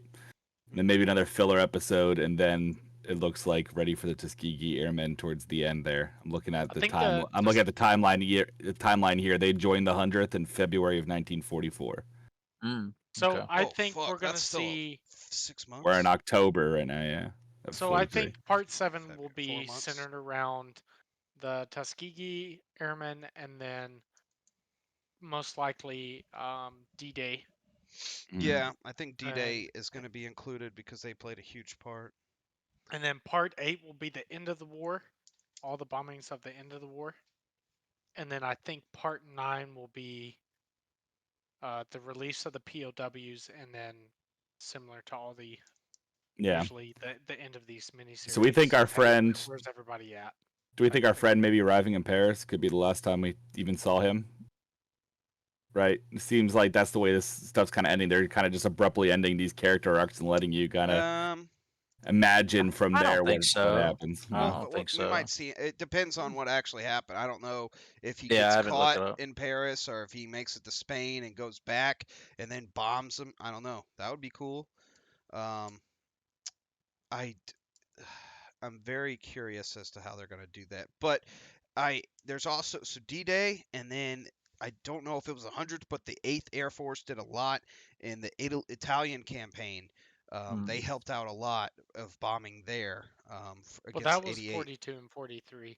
And then maybe another filler episode, and then it looks like ready for the Tuskegee Airmen towards the end. There, I'm looking at I the think time. I'm looking at the timeline year. The timeline here. They joined the 100th in February of 1944. So Okay. I Oh think we're fuck, gonna that's still see. 6 months. We're in October right now. Yeah. Of So I 43. think part 7 will February, 4 be months. centered around the Tuskegee Airmen, and then most likely D-Day. Yeah, I think And, D-Day is going to be included because they played a huge part. and then part 8 will be the end of the war, all the bombings of the end of the war. And then I think part 9 will be the release of the POWs, and then similar to all the Yeah. usually the end of these miniseries. So we think our friend. Where's everybody at? Do we think our friend maybe arriving in Paris could be the last time we even saw him? Right. It seems like that's the way this stuff's kind of ending. They're kind of just abruptly ending these character arcs and letting you kind of imagine from I there don't think what so. happens. I Well, don't think we so. might see. It depends on what actually happened. I don't know if he Yeah, I gets haven't looked caught it up. in Paris or if he makes it to Spain and goes back and then bombs them. I don't know. That would be cool. Um, I I'm very curious as to how they're going to do that. But there's also D-Day, and then I don't know if it was the 100th, but the 8th Air Force did a lot in the Italian campaign. They helped out a lot of bombing there Well, against that was 88. 42 and 43.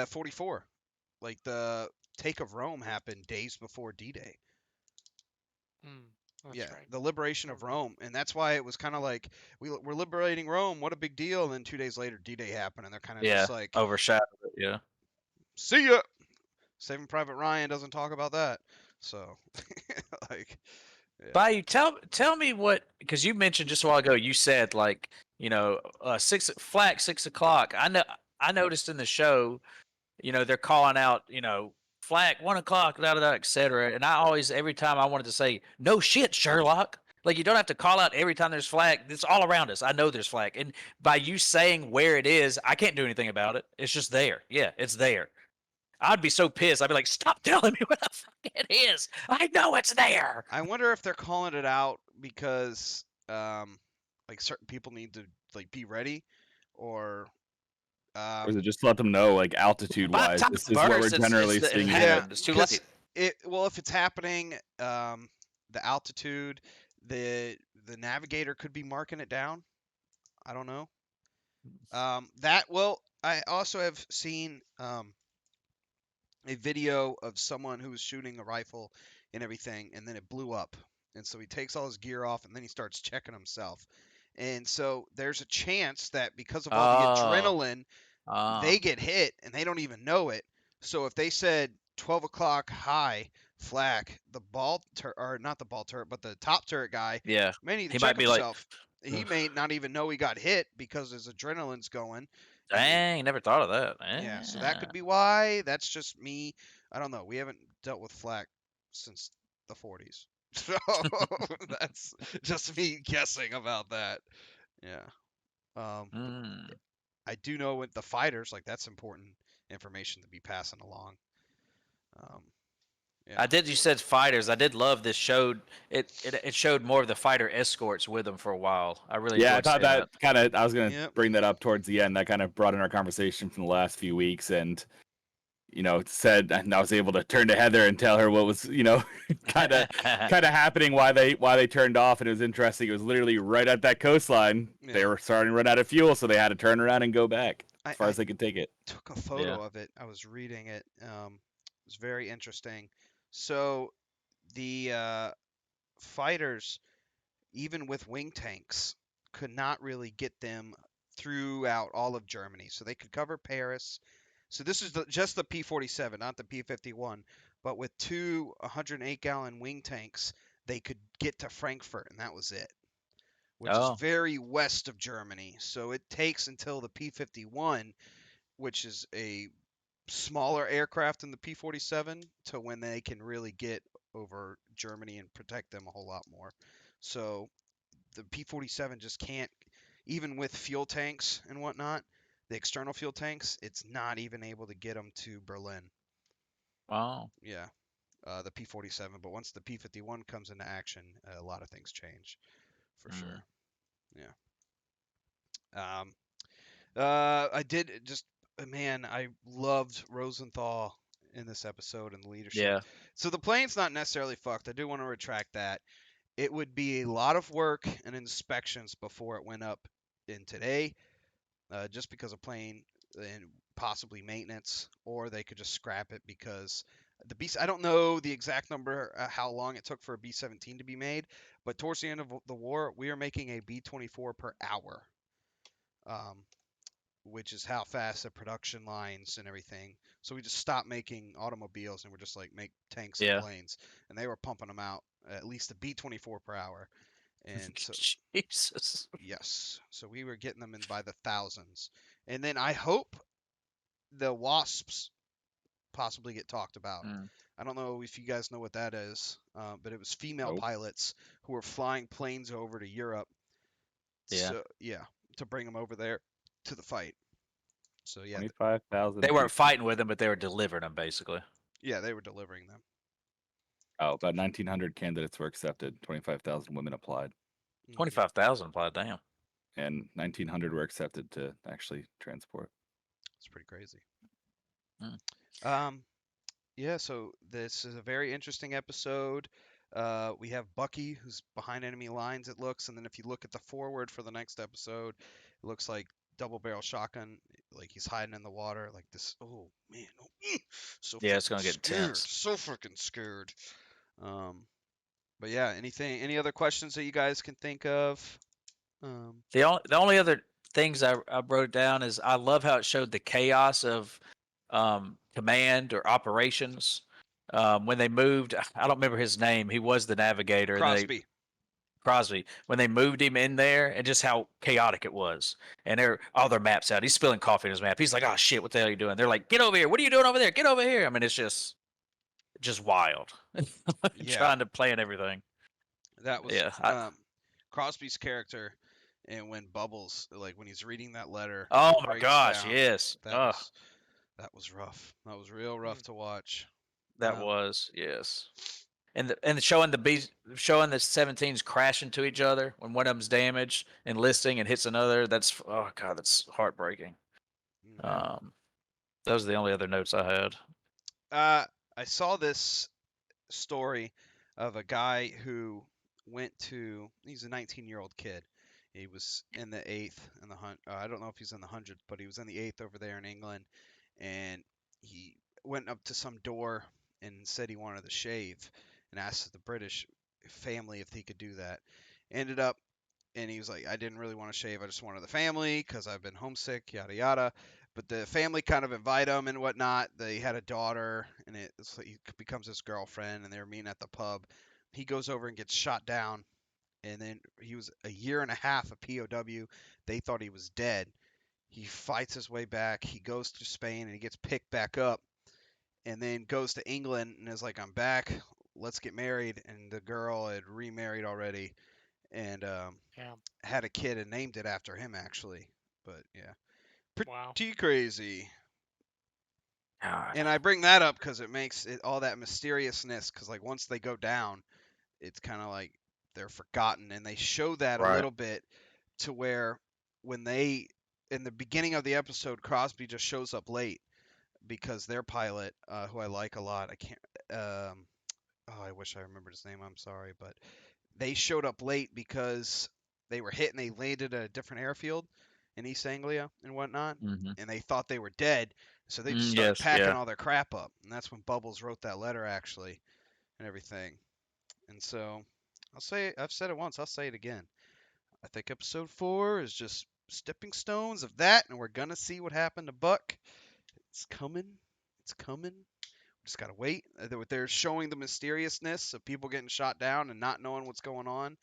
44. Like the take of Rome happened days before D-Day. That's Yeah, right. the liberation of Rome, and that's why it was kind of like we're liberating Rome. What a big deal! And then 2 days later, D-Day happened, and they're kind of Yeah, just like, overshadowed it. Yeah. "See ya." Saving Private Ryan doesn't talk about that, so like, yeah. Bayou, tell me what, because you mentioned just a while ago. You said like 6 o'clock. I noticed in the show, they're calling out, flag 1 o'clock, da da da, etc. And I always, every time I wanted to say, no shit, Sherlock. Like, you don't have to call out every time there's flag. It's all around us. I know there's flag. And by you saying where it is, I can't do anything about it. It's just there. Yeah, it's there. I'd be so pissed. I'd be like, stop telling me where the fuck it is. I know it's there. I wonder if they're calling it out because like certain people need to like be ready, or Or is it just to let them know, like altitude By the wise, time this it is where we're bursts, generally it seeing happened. It's too late. if it's happening, the altitude, the navigator could be marking it down. I don't know. I also have seen a video of someone who was shooting a rifle and everything, and then it blew up. And so he takes all his gear off, and then he starts checking himself. And so there's a chance that because of all the adrenaline, they get hit and they don't even know it. So if they said 12 o'clock high flak, the or not the ball turret, but the top turret guy, yeah, may need to he check might be himself. like, He may not even know he got hit because his adrenaline's going. dang, never thought of that. Yeah, so that could be why. That's just me. I don't know. We haven't dealt with flak since the 40s. So that's just me guessing about that. Yeah. Mm. I do know with the fighters, like that's important information to be passing along. Yeah. I did. You said fighters. I did love this. It showed more of the fighter escorts with them for a while. I really Yeah, I enjoyed thought seeing that kind of, I was going to Yep. bring that up towards the end. That kind of brought in our conversation from the last few weeks. And, said, and I was able to turn to Heather and tell her what was, kind of happening, why they turned off. And it was interesting. It was literally right at that coastline. Yeah. They were starting to run out of fuel, so they had to turn around and go back as far as they could take it. Took a photo of it. I was reading it. It was very interesting. So the fighters, even with wing tanks, could not really get them throughout all of Germany. So they could cover Paris. So this is just the P-47, not the P-51. But with two 108-gallon wing tanks, they could get to Frankfurt, and that was it, which is very west of Germany. So it takes until the P-51, which is a smaller aircraft than the P-47, to when they can really get over Germany and protect them a whole lot more. So the P-47 just can't, even with fuel tanks and whatnot, the external fuel tanks, it's not even able to get them to Berlin. Wow. Yeah. the P-47. But once the P-51 comes into action, a lot of things change, for sure. Yeah. I did just, man, I loved Rosenthal in this episode and the leadership. Yeah. So the plane's not necessarily fucked. I do want to retract that. It would be a lot of work and inspections before it went up in today, just because of plane and possibly maintenance, or they could just scrap it because the B. I don't know the exact number, how long it took for a B-17 to be made, but towards the end of the war, we are making a B-24 per hour, which is how fast the production lines and everything. So we just stopped making automobiles and we're just like make tanks and Yeah. planes, and they were pumping them out at least a B-24 per hour. And so Jesus. yes, so we were getting them in by the thousands. And then I hope the Wasps possibly get talked about. Mm. I don't know if you guys know what that is, but it was female Nope. pilots who were flying planes over to Europe. Yeah. So, yeah, to bring them over there to the fight. So yeah, 25,000. They weren't fighting with them, but they were delivering them basically. yeah, they were delivering them. Oh, about 1,900 candidates were accepted. 25,000 women applied, Mhm. 25,000 applied. Damn. and 1,900 were accepted to actually transport. It's pretty crazy. Mm. Yeah, so this is a very interesting episode. We have Bucky, who's behind enemy lines, it looks, and then if you look at the forward for the next episode, it looks like double barrel shotgun, like he's hiding in the water, like this. Oh man, so Yeah, it's fucking gonna get scared, intense. so fucking scared. But yeah, any other questions that you guys can think of? The only other things I wrote down is I love how it showed the chaos of command or operations. When they moved, I don't remember his name. He was the navigator. And they, Crosby. Crosby. When they moved him in there, and just how chaotic it was. And they're all their maps out. He's spilling coffee in his map. He's like, "Oh shit, what the hell are you doing?" They're like, "Get over here! What are you doing over there? Get over here!" I mean, it's just wild. Yeah, Trying to plan everything. that was Yeah. Crosby's character, and when Bubbles, like when he's reading that letter, Oh and my breaks gosh, down, yes. that was rough. That was real rough to watch. That was, yes. And showing showing the 17s crash into each other when one of them's damaged and listing and hits another. That's, oh god, that's heartbreaking. Yeah. Those are the only other notes I had. I saw this story of a guy who he's a 19-year-old kid. He was in the eighth in the hunt. I don't know if he's in the hundredth, but he was in the eighth over there in England, and he went up to some door and said he wanted to shave, and asked the British family if he could do that. Ended up, and he was like, I didn't really want to shave. I just wanted the family because I've been homesick, yada yada. But the family kind of invite him and whatnot. They had a daughter, and he becomes his girlfriend, and they're meeting at the pub. He goes over and gets shot down, and then he was a year and a half a POW. They thought he was dead. He fights his way back. He goes to Spain, and he gets picked back up, and then goes to England and is like, I'm back. Let's get married. And the girl had remarried already, and had a kid and named it after him, actually. But yeah, pretty crazy. God. And I bring that up because it makes it all that mysteriousness. Because like once they go down, it's kind of like they're forgotten, and they show that a Right. little bit to where when they in the beginning of the episode, Crosby just shows up late because their pilot, who I like a lot, I can't. I wish I remembered his name. I'm sorry, but they showed up late because they were hit and they landed at a different airfield in East Anglia and whatnot, Mm-hmm. and they thought they were dead, so they just started Yes, packing yeah. all their crap up, and that's when Bubbles wrote that letter actually, and everything. And so I've said it once, I'll say it again. I think episode 4 is just stepping stones of that, and we're gonna see what happened to Buck. It's coming. It's coming. Just gotta wait. They're showing the mysteriousness of people getting shot down and not knowing what's going on.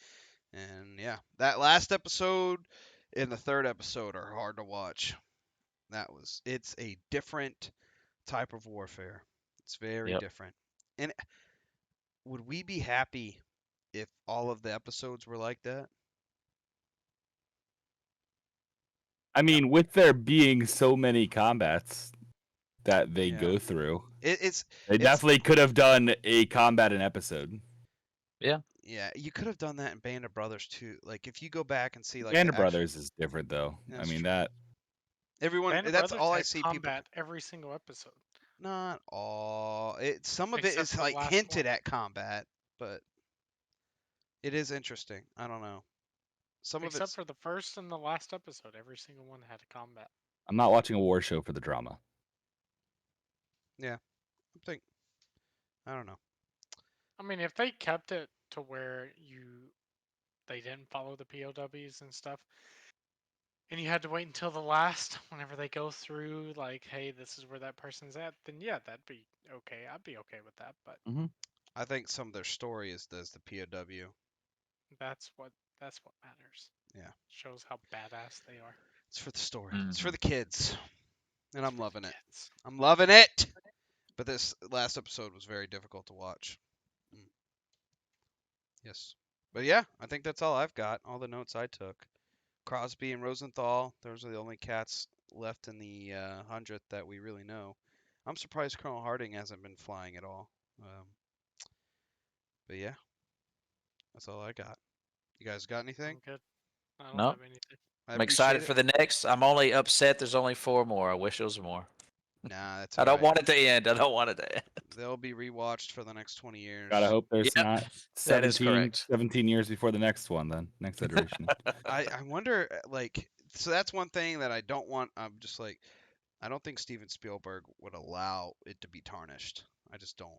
And yeah, that last episode and the third episode are hard to watch. It's a different type of warfare. It's very different. And would we be happy if all of the episodes were like that? I mean, with there being so many combats, that they Yeah. go through. It's They it's definitely could have done a combat an episode. yeah. You could have done that in Band of Brothers too. Like if you go back and see like Band the of actual, Brothers is different though. I that's mean true. that Everyone, Band of that's Brothers all I had see people. combat every single episode. Not all. Some of it Except is the like last hinted one. at combat, but it is interesting. I don't know. Some of Except it's for the first and the last episode, every single one had a combat. I'm not watching a war show for the drama. I think I don't know. I mean, if they kept it to where they didn't follow the POWs and stuff, and you had to wait until the last, whenever they go through, like, hey, this is where that person's at, then yeah, that'd be okay. I'd be okay with that. But I think some of their story is the POW. that's what matters. Yeah. Shows how badass they are. It's for the story. It's for the kids, and I'm loving it. Kids. I'm loving it. But this last episode was very difficult to watch. Yes. But yeah, I think that's all I've got. All the notes I took. Crosby and Rosenthal. Those are the only cats left in the 100th that we really know. I'm surprised Colonel Harding hasn't been flying at all. But yeah, that's all I got. You guys got anything? I'm good. I don't No. have anything. I I'm excited appreciate for it. the next. I'm only upset there's only 4 more. I wish there was more. Nah, that's I all don't right. want it to end. I don't want it to end. They'll be rewatched for the next 20 years. Gotta hope there's Yep, not that is 17, correct. 17 years before the next one. Then next iteration. I wonder, like, so that's one thing that I don't want. I'm just like, I don't think Steven Spielberg would allow it to be tarnished. I just don't.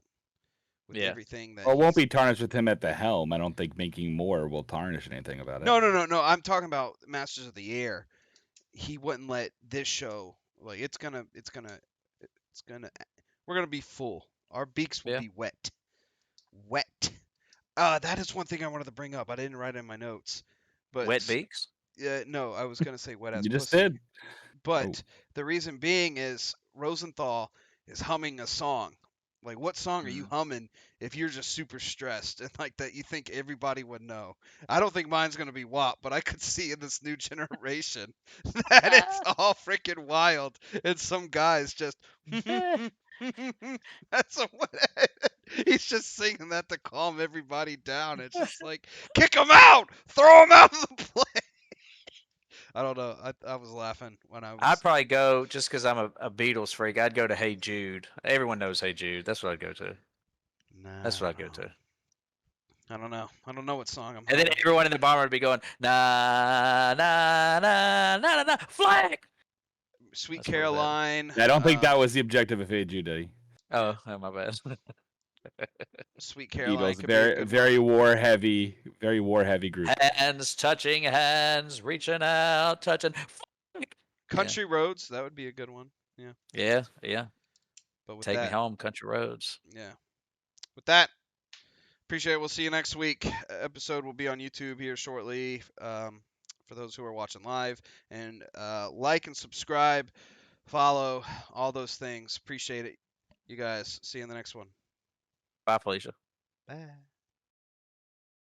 With Yeah. everything that Well, it won't he's- be tarnished with him at the helm. I don't think making more will tarnish anything about it. No. I'm talking about Masters of the Air. He wouldn't let this show, like, we're gonna be full. Our beaks will Yeah. be wet. Wet. That is one thing I wanted to bring up. I didn't write it in my notes. But Wet beaks? no, I was gonna say wet as You just pussy. did. But the reason being is Rosenthal is humming a song. Like, what song are you humming if you're just super stressed and like that you think everybody would know? I don't think mine's gonna be WAP, but I could see in this new generation that it's all freaking wild and some guys just that's what he's just singing that to calm everybody down. It's just like, kick him out, throw him out of the play. I don't know. I was laughing when I was. I'd probably go, just because I'm a Beatles freak, I'd go to Hey Jude. Everyone knows Hey Jude. That's what I'd go to. That's what I'd go to. I don't know. I don't know what song I'm And then humming. everyone in the bomber would be going, na, na, na, na, na, na, flag! Sweet That's what it was at. Caroline. I don't think that was the objective of Hey Jude. Oh, my bad. Sweet Caroline Beatles, could be a good very one. very war heavy group. Hands touching hands, reaching out, touching. Flag! Country Roads. That would be a good one. Yeah, yeah. But with Take that, me home, country roads. yeah. With that, appreciate it. We'll see you next week. Episode will be on YouTube here shortly. For those who are watching live, and like and subscribe, follow, all those things. Appreciate it. You guys. See you in the next one. Bye, Felicia. Bye.